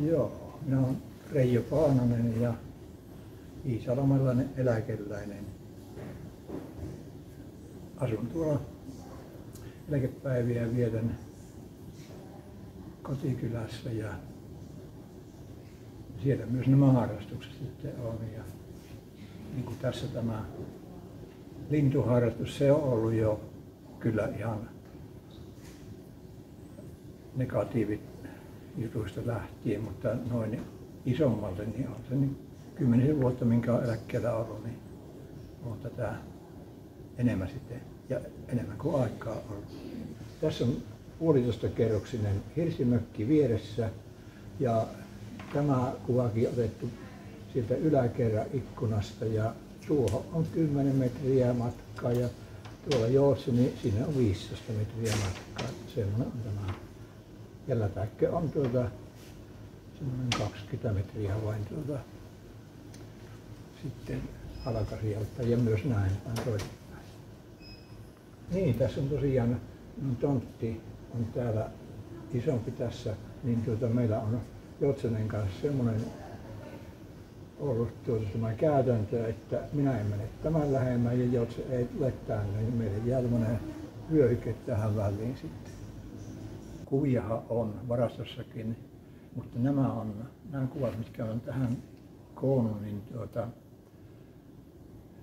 Joo, minä olen Reijo Paananen ja iisalmelainen eläkeläinen. Asun tuolla eläkepäiviä vietän kotikylässä ja siellä myös nämä harrastukset sitten on. Ja niin kuin tässä tämä lintuharrastus, se on ollut jo kyllä ihan negatiivijutuista lähtien, mutta noin isommalta niin on se niin 10 vuotta, minkä on eläkkeellä ollut, niin on tätä enemmän sitten ja enemmän kuin aikaa ollut. Tässä on 1,5-kerroksinen hirsimökki vieressä ja tämä kuvakin otettu sieltä yläkerran ikkunasta ja tuohon on 10 metriä matkaa ja tuolla Joossi, niin siinä on 15 metriä matkaa. Semmoinen on tämä. Ja läpäkkö on semmoinen 20 metriä vain sitten Halkasijalta ja myös näin toisinpäin. Niin, tässä on tosiaan tontti on täällä isompi tässä, niin meillä on Jotsonen kanssa semmoinen ollut tämä käytäntö, että minä en mene tämän lähemmän ja Jotso ei tule tänne, niin meille jää tämmöinen vyöhyke tähän väliin sitten. Kuviahan on varastossakin, mutta nämä kuvat, mitkä on tähän koonnut, niin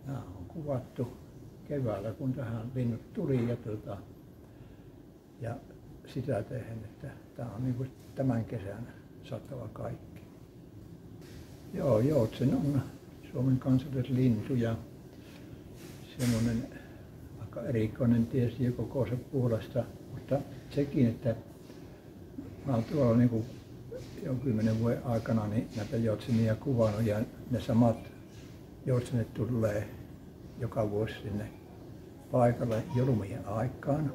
nämä on kuvattu keväällä, kun tähän linnut tuli ja sitä tehden, että tämä on niin kuin tämän kesän satava kaikki. Joo, joutsen on Suomen kansallislintu ja semmoinen aika erikoinen tietysti jo kokoonsa puolesta, mutta sekin, että mä oon tuolla niin kuin jo 10 vuoden aikana niin näitä joutsenia kuvannut ja ne samat joutsenet tulee joka vuosi sinne paikalle joulumien aikaan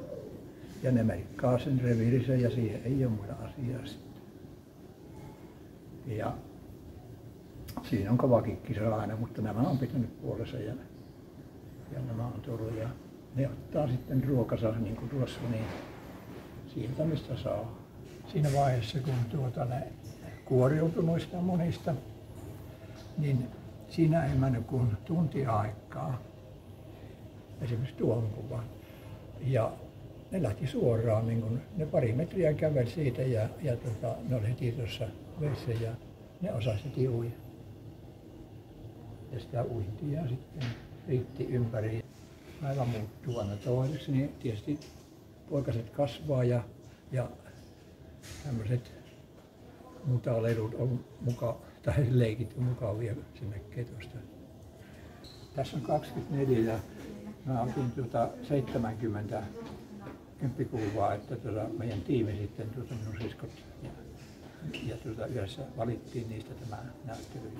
ja ne merkkaa sen reviirinsä ja siihen ei ole muuta asiaa sitten. Ja siinä on kovakin kisa aina, mutta nämä on pitänyt puolensa ja nämä on tullut ja ne ottaa sitten ruokansa niin kuin tuossa niin sieltä mistä saa. Siinä vaiheessa kun ne kuoriutui noista monista, niin siinä ei mennyt kuin tunti aikaa, esimerkiksi tuohon kuvaan. Ja ne lähti suoraan, niin kun ne pari metriä käveli siitä ja ne oli heti tuossa vedessä ja ne osasi heti uida. Ja sitä uintia sitten riitti ympäri. Päivä muuttuu aina toiseksi, niin tietysti poikaset kasvaa ja tämmöiset mutaledut on tai leikit on mukavia sinne ketosta. Tässä on 24 ja mä otin 70 kymppikuvaa, että meidän tiimi sitten minun siskot ja yhdessä valittiin niistä tämä näyttely.